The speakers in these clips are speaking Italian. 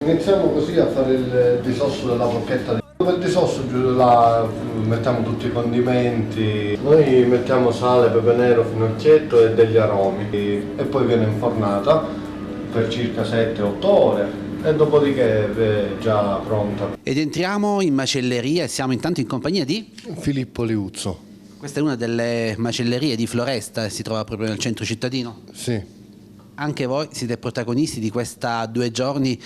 Iniziamo così a fare il disosso della porchetta. Per il disosso la mettiamo tutti i condimenti, noi mettiamo sale, pepe nero, finocchietto e degli aromi e poi viene infornata per circa 7-8 ore e dopodiché è già pronta. Ed entriamo in macelleria e siamo intanto in compagnia di Filippo Liuzzo. Questa è una delle macellerie di Floresta e si trova proprio nel centro cittadino. Sì. Anche voi siete protagonisti di questa 2 giorni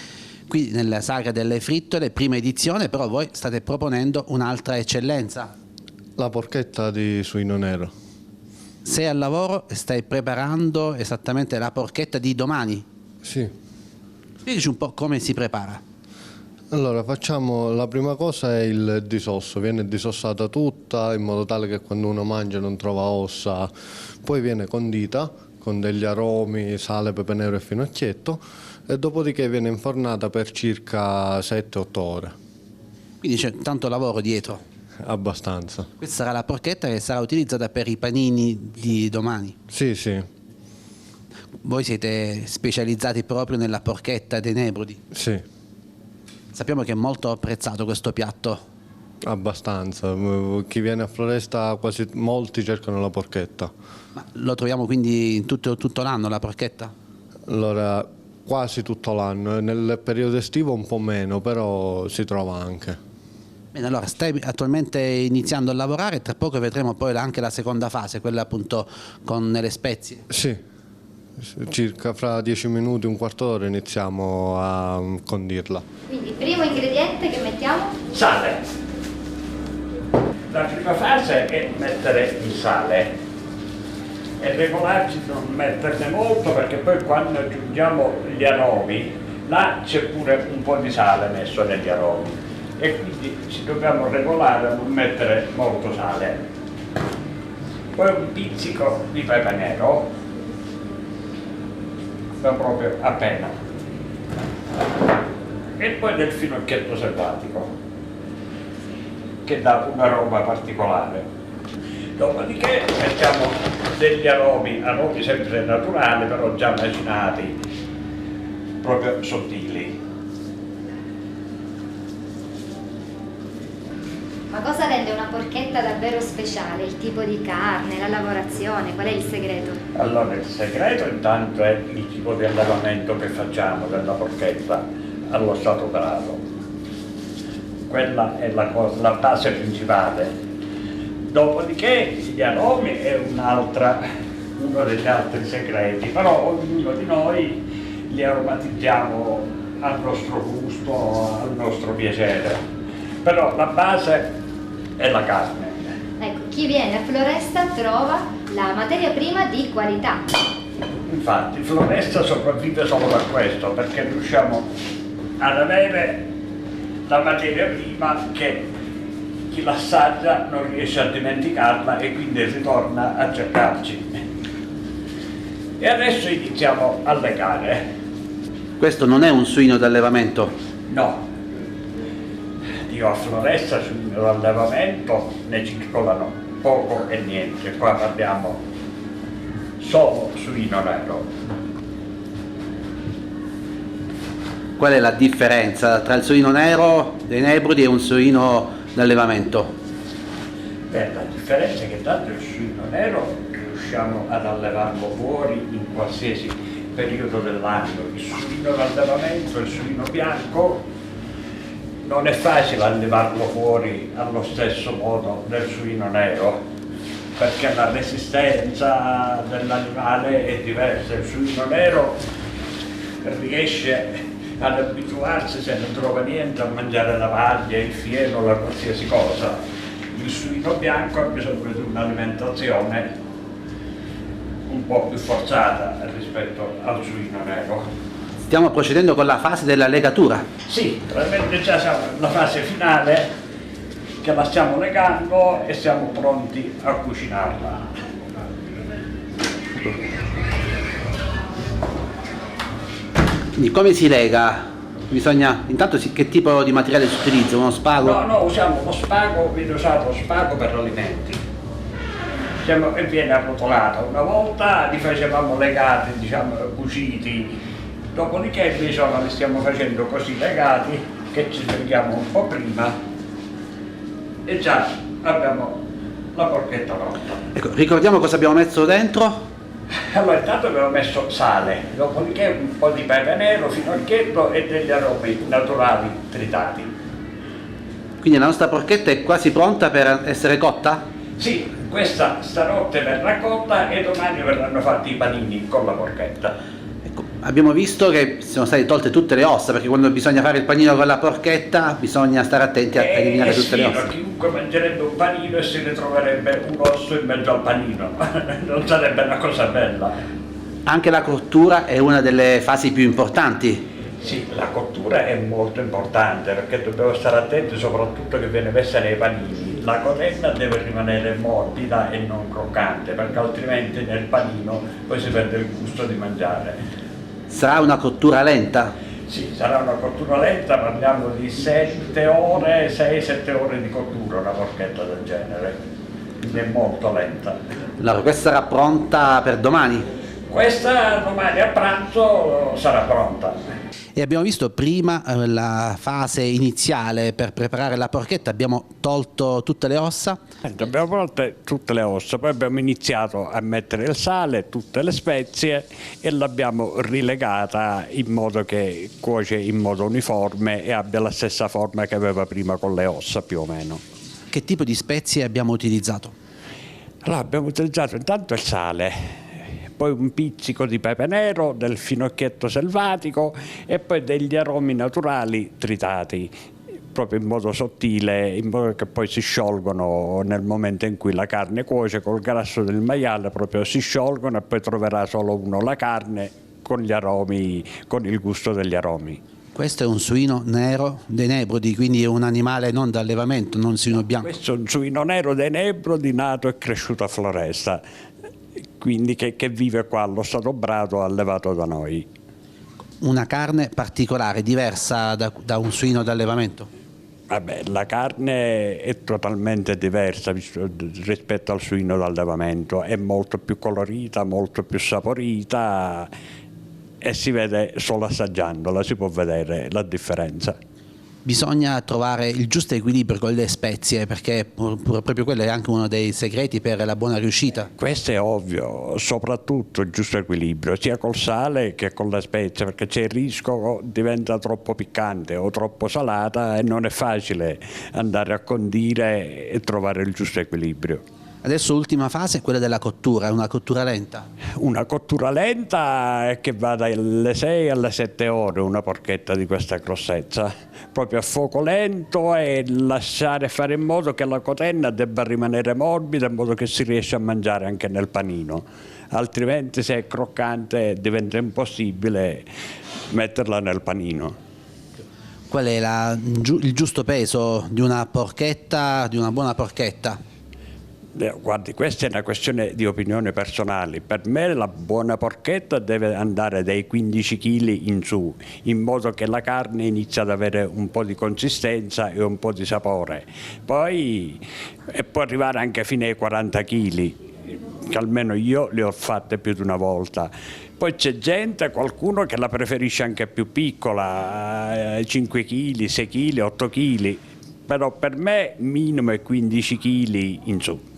qui nella Sagra delle Frittole, prima edizione, però voi state proponendo un'altra eccellenza. La porchetta di suino nero. Sei al lavoro e stai preparando esattamente la porchetta di domani. Sì. Spiegaci un po' come si prepara. Allora facciamo, la prima cosa è il disosso, viene disossata tutta in modo tale che quando uno mangia non trova ossa, poi viene condita con degli aromi, sale, pepe nero e finocchietto e dopodiché viene infornata per circa 7-8 ore. Quindi c'è tanto lavoro dietro. Abbastanza. Questa sarà la porchetta che sarà utilizzata per i panini di domani. Sì, sì. Voi siete specializzati proprio nella porchetta dei Nebrodi. Sì. Sappiamo che è molto apprezzato questo piatto. Abbastanza. Chi viene a Floresta, quasi molti cercano la porchetta. Ma lo troviamo quindi in tutto l'anno la porchetta? Allora, quasi tutto l'anno. Nel periodo estivo un po' meno, però si trova anche. Bene, allora stai attualmente iniziando a lavorare, tra poco vedremo poi anche la seconda fase, quella appunto con le spezie. Sì, circa fra 10 minuti, un quarto d'ora iniziamo a condirla. Quindi il primo ingrediente che mettiamo? Sale. La prima fase è mettere il sale e regolarci di non metterne molto perché poi quando aggiungiamo gli aromi là c'è pure un po' di sale messo negli aromi e quindi ci dobbiamo regolare a non mettere molto sale. Poi un pizzico di pepe nero, ma proprio appena, e poi del finocchietto selvatico che dà un aroma particolare. Dopodiché mettiamo degli aromi sempre naturali, però già macinati, proprio sottili. Ma cosa rende una porchetta davvero speciale? Il tipo di carne, la lavorazione, qual è il segreto? Allora il segreto intanto è il tipo di allevamento che facciamo della porchetta allo stato brado. Quella è la base principale. Dopodiché gli aromi è uno degli altri segreti, però ognuno di noi li aromatizziamo al nostro gusto, al nostro piacere. Però la base è la carne. Ecco, chi viene a Floresta trova la materia prima di qualità. Infatti Floresta sopravvive solo per questo, perché riusciamo ad avere la materia prima che chi l'assaggia non riesce a dimenticarla e quindi ritorna a cercarci. E adesso iniziamo a legare. Questo non è un suino d'allevamento? No, io a Floresta suino d'allevamento ne circolano poco e niente, qua parliamo solo suino nero. Qual è la differenza tra il suino nero dei Nebrodi e un suino d'allevamento? La differenza è che tanto il suino nero riusciamo ad allevarlo fuori in qualsiasi periodo dell'anno. Il suino d'allevamento, il suino bianco, non è facile allevarlo fuori allo stesso modo del suino nero, perché la resistenza dell'animale è diversa. Il suino nero riesce ad abituarsi, se non trova niente, a mangiare la paglia, il fieno, la qualsiasi cosa. Il suino bianco ha bisogno di un'alimentazione un po' più forzata rispetto al suino nero. Stiamo procedendo con la fase della legatura. Sì, probabilmente già siamo nella fase finale, che la stiamo legando e siamo pronti a cucinarla. Quindi come si lega? Bisogna, intanto che tipo di materiale si utilizza? Uno spago? No, usiamo lo spago, viene usato lo spago per alimenti. E viene arrotolato. Una volta li facevamo legati, diciamo, cuciti Dopodiché invece ora li stiamo facendo così legati che ci svegliamo un po' prima e già abbiamo la porchetta pronta. Ecco, ricordiamo cosa abbiamo messo dentro? Allora intanto abbiamo messo sale, dopodiché un po' di pepe nero, finocchietto e degli aromi naturali tritati. Quindi la nostra porchetta è quasi pronta per essere cotta? Sì, questa stanotte verrà cotta e domani verranno fatti i panini con la porchetta. Ecco, abbiamo visto che sono state tolte tutte le ossa, perché quando bisogna fare il panino con la porchetta bisogna stare attenti a eliminare tutte le ossa. Chiunque mangerebbe un panino e si ritroverebbe un osso in mezzo al panino, non sarebbe una cosa bella. Anche la cottura è una delle fasi più importanti. Sì, la cottura è molto importante perché dobbiamo stare attenti soprattutto che viene messa nei panini. La cotenna deve rimanere morbida e non croccante perché altrimenti nel panino poi si perde il gusto di mangiare. Sarà una cottura lenta? Sì, sarà una cottura lenta, parliamo di 7 ore, 6-7 ore di cottura una porchetta del genere, quindi è molto lenta. Allora, questa sarà pronta per domani? Questa domani a pranzo sarà pronta. E abbiamo visto prima la fase iniziale per preparare la porchetta, abbiamo tolto tutte le ossa. Abbiamo tolte tutte le ossa, poi abbiamo iniziato a mettere il sale, tutte le spezie e l'abbiamo rilegata in modo che cuoce in modo uniforme e abbia la stessa forma che aveva prima con le ossa più o meno. Che tipo di spezie abbiamo utilizzato? Allora, abbiamo utilizzato intanto il sale, poi un pizzico di pepe nero, del finocchietto selvatico e poi degli aromi naturali tritati, proprio in modo sottile, in modo che poi si sciolgono nel momento in cui la carne cuoce col grasso del maiale, proprio si sciolgono e poi troverà solo uno la carne con gli aromi, con il gusto degli aromi. Questo è un suino nero dei Nebrodi, quindi è un animale non d'allevamento, non un suino bianco. Questo è un suino nero dei Nebrodi nato e cresciuto a Floresta, quindi che vive qua allo Stato Brato, allevato da noi. Una carne particolare, diversa da un suino d'allevamento? Vabbè, la carne è totalmente diversa rispetto al suino d'allevamento, è molto più colorita, molto più saporita e si vede solo assaggiandola, si può vedere la differenza. Bisogna trovare il giusto equilibrio con le spezie, perché proprio quello è anche uno dei segreti per la buona riuscita. Questo è ovvio, soprattutto il giusto equilibrio, sia col sale che con la spezia, perché c'è il rischio diventa troppo piccante o troppo salata e non è facile andare a condire e trovare il giusto equilibrio. Adesso l'ultima fase è quella della cottura, una cottura lenta. Una cottura lenta che va dalle 6 alle 7 ore, una porchetta di questa grossezza, proprio a fuoco lento e lasciare fare in modo che la cotenna debba rimanere morbida in modo che si riesca a mangiare anche nel panino, altrimenti se è croccante diventa impossibile metterla nel panino. Qual è il giusto peso di una porchetta, di una buona porchetta? Guardi, questa è una questione di opinione personali. Per me la buona porchetta deve andare dai 15 kg in su, in modo che la carne inizi ad avere un po' di consistenza e un po' di sapore. Poi può arrivare anche fino ai 40 kg, che almeno io le ho fatte più di una volta. Poi c'è gente, qualcuno che la preferisce anche più piccola, 5 kg, 6 kg, 8 kg, però per me minimo è 15 kg in su.